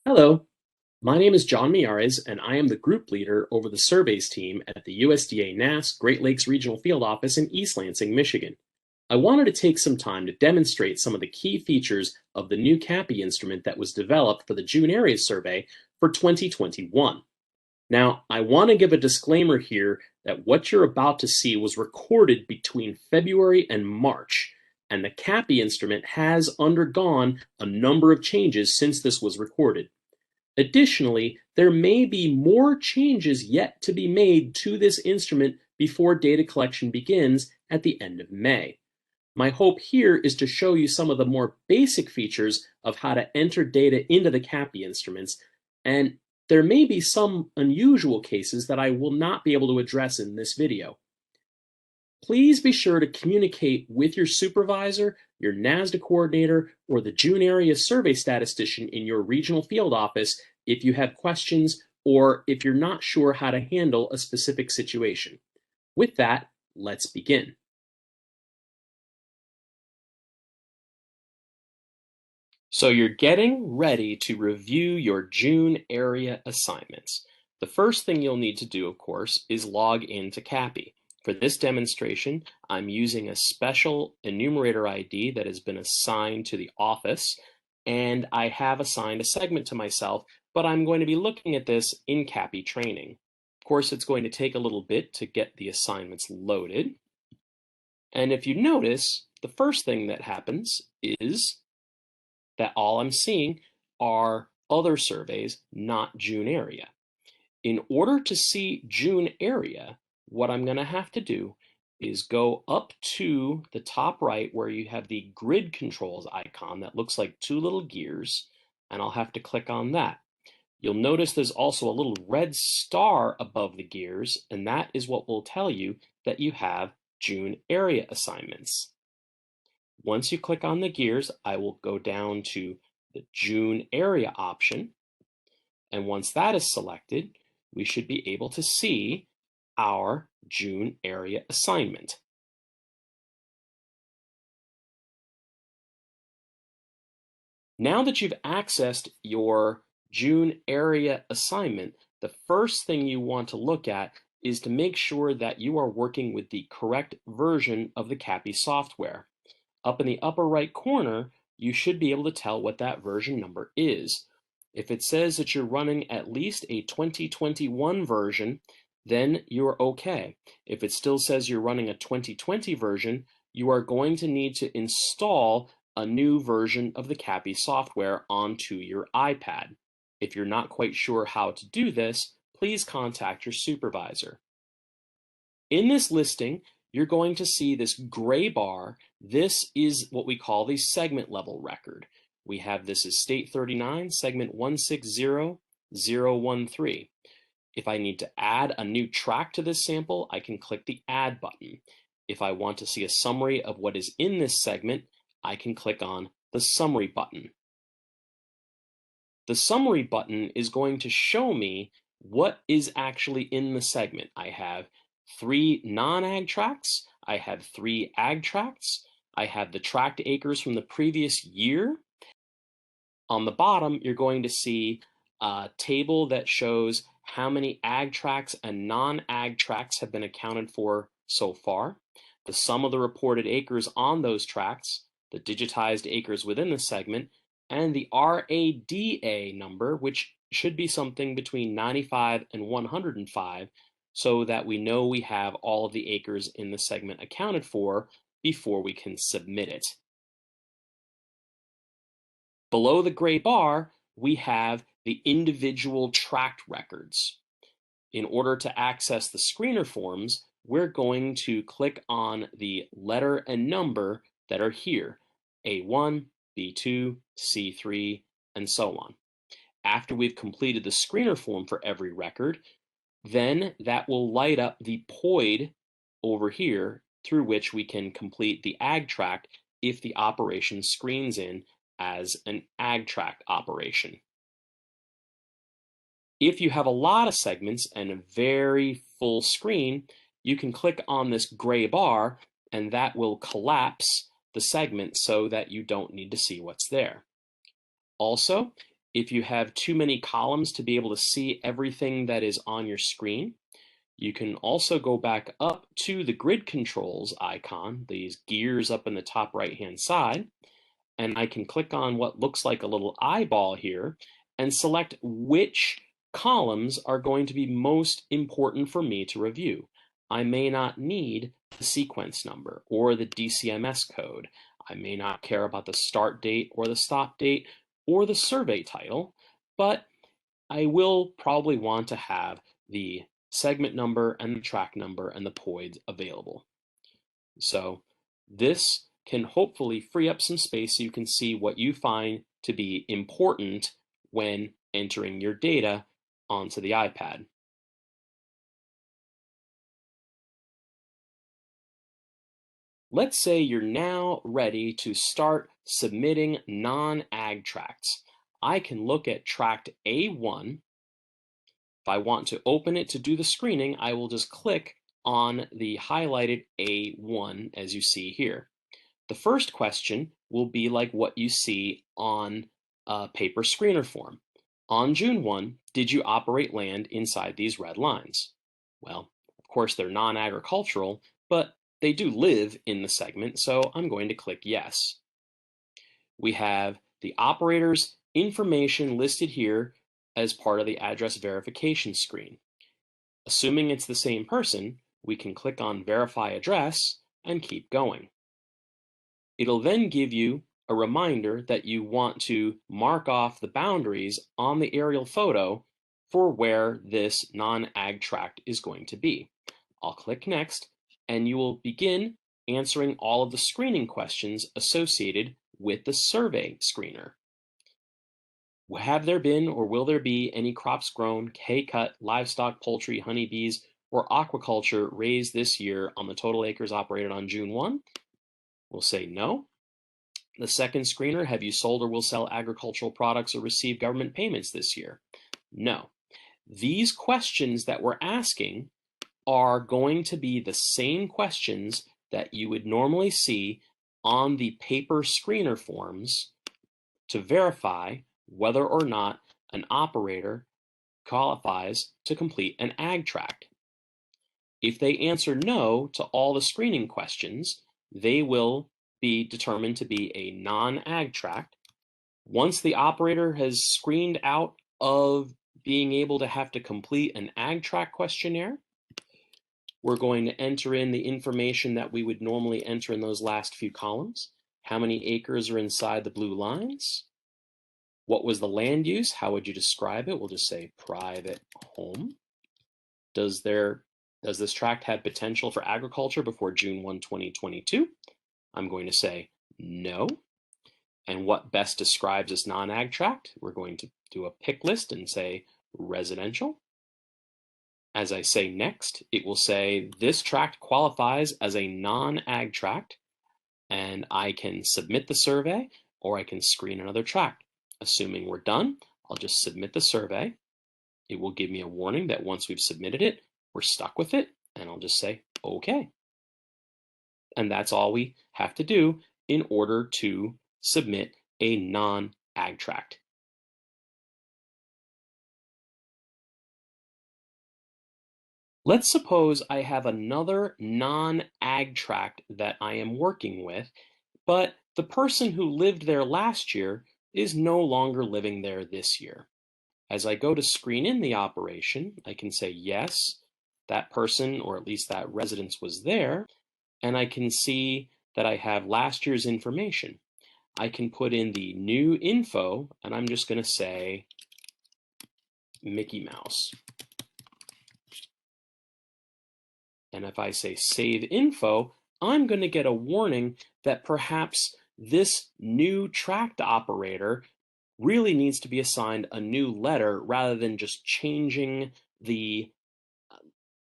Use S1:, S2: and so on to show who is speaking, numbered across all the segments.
S1: Hello, my name is John Miares, and I am the group leader over the surveys team at the USDA NASS Great Lakes Regional Field Office in East Lansing, Michigan. I wanted to take some time to demonstrate some of the key features of the new CAPI instrument that was developed for the June area survey for 2021. Now, I want to give a disclaimer here that what you're about to see was recorded between February and March, and the CAPI instrument has undergone a number of changes since this was recorded. Additionally, there may be more changes yet to be made to this instrument before data collection begins at the end of May. My hope here is to show you some of the more basic features of how to enter data into the CAPI instruments, and there may be some unusual cases that I will not be able to address in this video. Please be sure to communicate with your supervisor, your NASDA coordinator, or the June area survey statistician in your regional field office if you have questions or if you're not sure how to handle a specific situation. With that, let's begin. So you're getting ready to review your June area assignments. The first thing you'll need to do, of course, is log into CAPI. For this demonstration, I'm using a special enumerator ID that has been assigned to the office, and I have assigned a segment to myself, but I'm going to be looking at this in CAPI training. Of course, it's going to take a little bit to get the assignments loaded. And if you notice, the first thing that happens is that all I'm seeing are other surveys, not June area. In order to see June area, what I'm going to have to do is go up to the top right where you have the grid controls icon that looks like two little gears, and I'll have to click on that. You'll notice there's also a little red star above the gears, and that is what will tell you that you have June area assignments. Once you click on the gears, I will go down to the June area option. And once that is selected, we should be able to see our June area assignment. Now that you've accessed your June area assignment, the first thing you want to look at is to make sure that you are working with the correct version of the CAPI software. Up in the upper right corner, you should be able to tell what that version number is. If it says that you're running at least a 2021 version, then you're okay. If it still says you're running a 2020 version, you are going to need to install a new version of the CAPI software onto your iPad. If you're not quite sure how to do this, please contact your supervisor. In this listing, you're going to see this gray bar. This is what we call the segment level record. We have this as state 39, segment 160013. If I need to add a new track to this sample, I can click the add button. If I want to see a summary of what is in this segment, I can click on the summary button. The summary button is going to show me what is actually in the segment. I have 3 non-ag tracts, I have 3 ag tracts, I have the tract acres from the previous year. On the bottom, you're going to see a table that shows how many ag tracts and non-ag tracts have been accounted for so far, the sum of the reported acres on those tracts, the digitized acres within the segment, and the RADA number, which should be something between 95 and 105, so that we know we have all of the acres in the segment accounted for before we can submit it. Below the gray bar, we have the individual tract records. In order to access the screener forms, we're going to click on the letter and number that are here, A1, B2, C3, and so on. After we've completed the screener form for every record, then that will light up the POID over here through which we can complete the ag tract if the operation screens in as an ag tract operation. If you have a lot of segments and a very full screen, you can click on this gray bar and that will collapse the segment so that you don't need to see what's there. Also, If you have too many columns to be able to see everything that is on your screen, you can also go back up to the grid controls icon, these gears up in the top right-hand side, and I can click on what looks like a little eyeball here and select which columns are going to be most important for me to review. I may not need the sequence number or the DCMS code. I may not care about the start date or the stop date or the survey title, but I will probably want to have the segment number and the track number and the POIDs available. So this can hopefully free up some space so you can see what you find to be important when entering your data onto the iPad. Let's say you're now ready to start submitting non-ag tracts. I can look at tract A1. If I want to open it to do the screening, I will just click on the highlighted A1 as you see here. The first question will be like what you see on a paper screener form. On June 1, did you operate land inside these red lines? Well, of course they're non-agricultural, but they do live in the segment, so I'm going to click yes. We have the operator's information listed here as part of the address verification screen. Assuming it's the same person, we can click on Verify Address and keep going. It'll then give you a reminder that you want to mark off the boundaries on the aerial photo for where this non-ag tract is going to be. I'll click Next, and you will begin answering all of the screening questions associated with the survey screener. Have there been or will there be any crops grown, hay-cut, livestock, poultry, honeybees, or aquaculture raised this year on the total acres operated on June 1? We'll say no. The second screener, have you sold or will sell agricultural products or receive government payments this year? No. These questions that we're asking are going to be the same questions that you would normally see on the paper screener forms to verify whether or not an operator qualifies to complete an ag tract. If they answer no to all the screening questions, they will be determined to be a non-ag tract. Once the operator has screened out of being able to have to complete an ag tract questionnaire, we're going to enter in the information that we would normally enter in those last few columns. How many acres are inside the blue lines? What was the land use? How would you describe it? We'll just say private home. Does this tract have potential for agriculture before June 1, 2022? I'm going to say no. And what best describes this non-ag tract? We're going to do a pick list and say residential. As I say next, it will say this tract qualifies as a non-ag tract, and I can submit the survey or I can screen another tract. Assuming we're done, I'll just submit the survey. It will give me a warning that once we've submitted it, we're stuck with it, and I'll just say okay. And that's all we have to do in order to submit a non-ag tract. Let's suppose I have another non-ag tract that I am working with, but the person who lived there last year is no longer living there this year. As I go to screen in the operation, I can say yes, that person, or at least that residence was there, and I can see that I have last year's information. I can put in the new info, and I'm just going to say Mickey Mouse. And if I say save info, I'm going to get a warning that perhaps this new tract operator really needs to be assigned a new letter rather than just changing the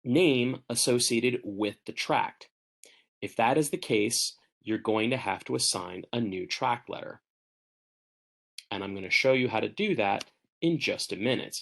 S1: name associated with the tract. If that is the case, you're going to have to assign a new tract letter. And I'm going to show you how to do that in just a minute.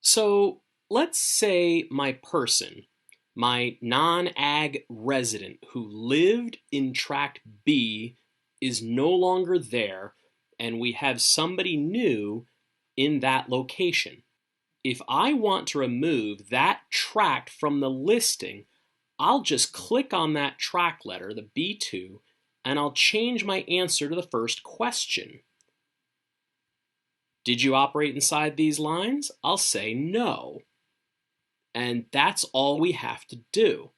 S1: So let's say my person, my non-ag resident who lived in tract B is no longer there and we have somebody new in that location. If I want to remove that tract from the listing, I'll just click on that tract letter, the B2, and I'll change my answer to the first question. Did you operate inside these lines? I'll say no. And that's all we have to do.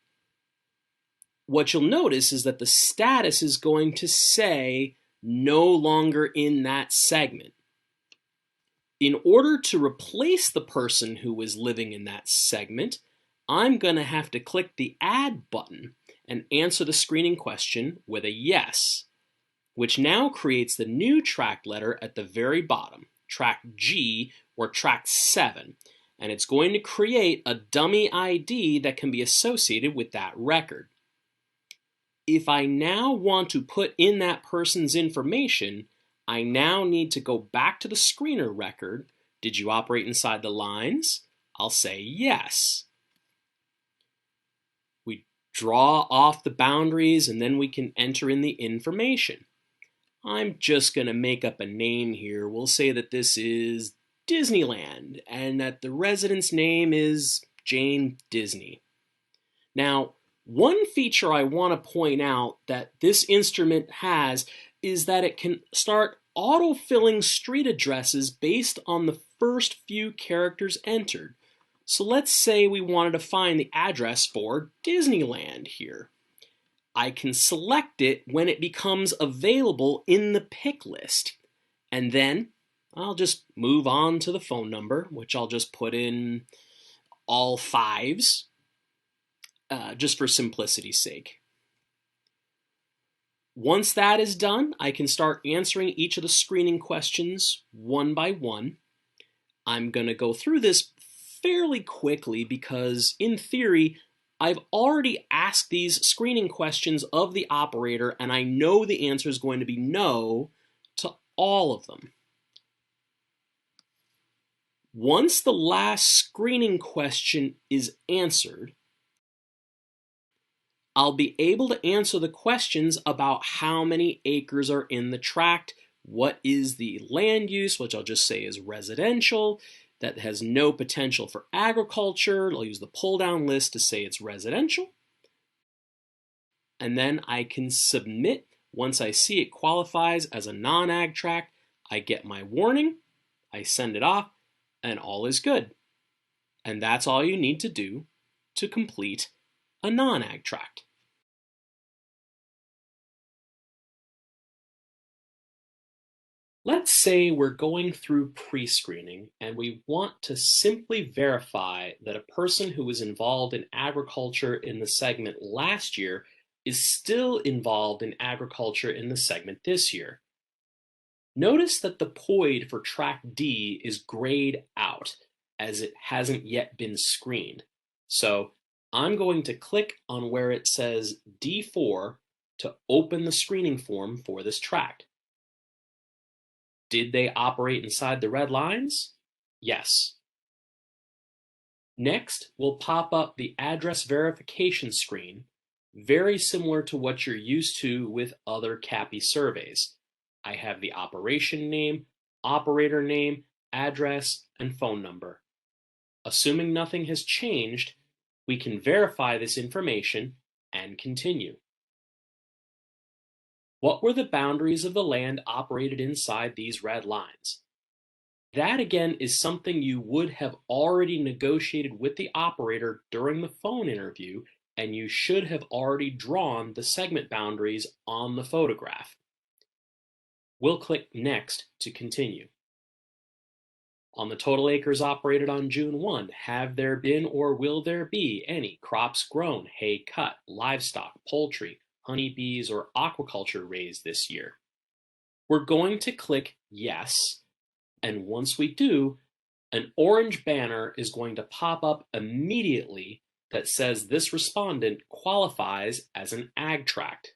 S1: What you'll notice is that the status is going to say no longer in that segment. In order to replace the person who was living in that segment, I'm going to have to click the Add button and answer the screening question with a yes, which now creates the new tract letter at the very bottom, tract G or tract 7, and it's going to create a dummy ID that can be associated with that record. If I now want to put in that person's information, I now need to go back to the screener record. Did you operate inside the lines? I'll say yes. We draw off the boundaries and then we can enter in the information. I'm just going to make up a name here. We'll say that this is Disneyland and that the resident's name is Jane Disney. Now, one feature I want to point out that this instrument has is that it can start autofilling street addresses based on the first few characters entered. So let's say we wanted to find the address for Disneyland here. I can select it when it becomes available in the pick list. And then I'll just move on to the phone number, which I'll just put in all 5s. Just for simplicity's sake. Once that is done, I can start answering each of the screening questions one by one. I'm going to go through this fairly quickly because, in theory, I've already asked these screening questions of the operator and I know the answer is going to be no to all of them. Once the last screening question is answered, I'll be able to answer the questions about how many acres are in the tract, what is the land use, which I'll just say is residential, that has no potential for agriculture. I'll use the pull-down list to say it's residential. And then I can submit. Once I see it qualifies as a non-ag tract, I get my warning, I send it off, and all is good. And that's all you need to do to complete a non-ag tract. Let's say we're going through pre-screening and we want to simply verify that a person who was involved in agriculture in the segment last year is still involved in agriculture in the segment this year. Notice that the POID for tract D is grayed out as it hasn't yet been screened. So I'm going to click on where it says D4 to open the screening form for this tract. Did they operate inside the red lines? Yes. Next, we'll pop up the address verification screen, very similar to what you're used to with other CAPI surveys. I have the operation name, operator name, address, and phone number. Assuming nothing has changed, we can verify this information and continue. What were the boundaries of the land operated inside these red lines? That again is something you would have already negotiated with the operator during the phone interview, and you should have already drawn the segment boundaries on the photograph. We'll click Next to continue. On the total acres operated on June 1, have there been or will there be any crops grown, hay cut, livestock, poultry, honeybees, or aquaculture raised this year? We're going to click Yes, and once we do, an orange banner is going to pop up immediately that says this respondent qualifies as an ag tract.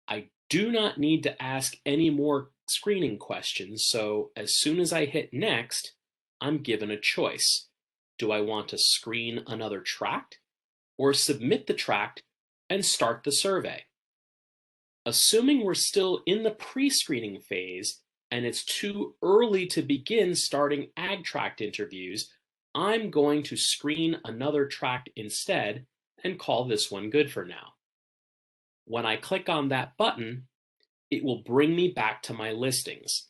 S1: I do not need to ask any more screening questions, so as soon as I hit Next, I'm given a choice. Do I want to screen another tract or submit the tract and start the survey? Assuming we're still in the pre-screening phase and it's too early to begin starting ag tract interviews, I'm going to screen another tract instead and call this one good for now. When I click on that button, it will bring me back to my listings.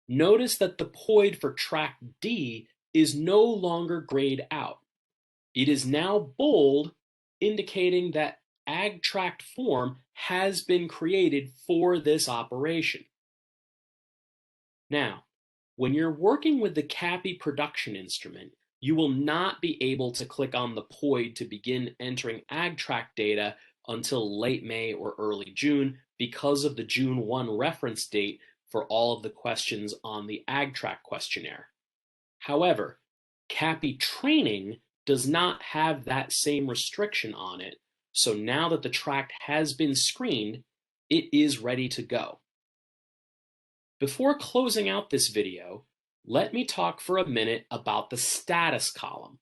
S1: Notice that the POID for tract D is no longer grayed out. It is now bold, indicating that ag tract form has been created for this operation. Now, when you're working with the CAPI production instrument, you will not be able to click on the POID to begin entering ag tract data until late May or early June because of the June 1 reference date for all of the questions on the ag tract questionnaire. However, CAPI training does not have that same restriction on it, so now that the tract has been screened, it is ready to go. Before closing out this video, let me talk for a minute about the status column.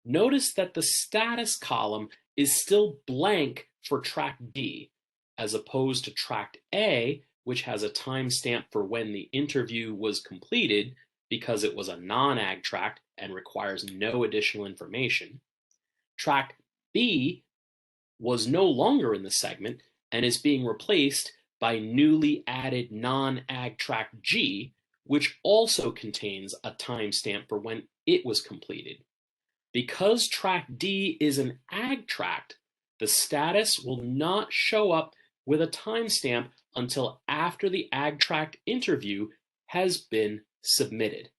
S1: Notice that the status column is still blank for tract D, as opposed to tract A, which has a timestamp for when the interview was completed because it was a non-ag tract and requires no additional information. Tract B was no longer in the segment and is being replaced by newly added non-ag tract G, which also contains a timestamp for when it was completed. Because tract D is an ag tract, the status will not show up with a timestamp until after the ag tract interview has been submitted.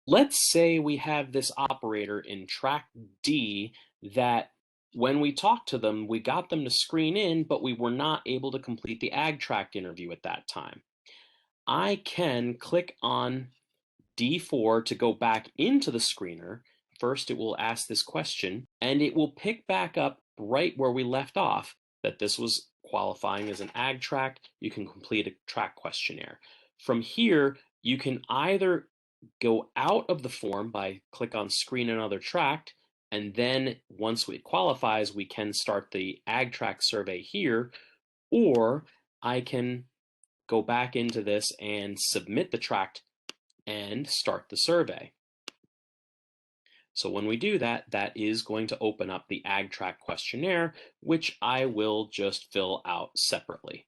S1: Let's say we have this operator in tract D that when we talked to them, we got them to screen in, but we were not able to complete the ag tract interview at that time. I can click on D4 to go back into the screener. First, it will ask this question, and it will pick back up right where we left off, that this was qualifying as an ag tract. You can complete a tract questionnaire. From here, you can either go out of the form by click on screen another tract, and then once it qualifies, we can start the ag tract survey here, or I can go back into this and submit the tract and start the survey. So when we do that, that is going to open up the ag tract questionnaire, which I will just fill out separately.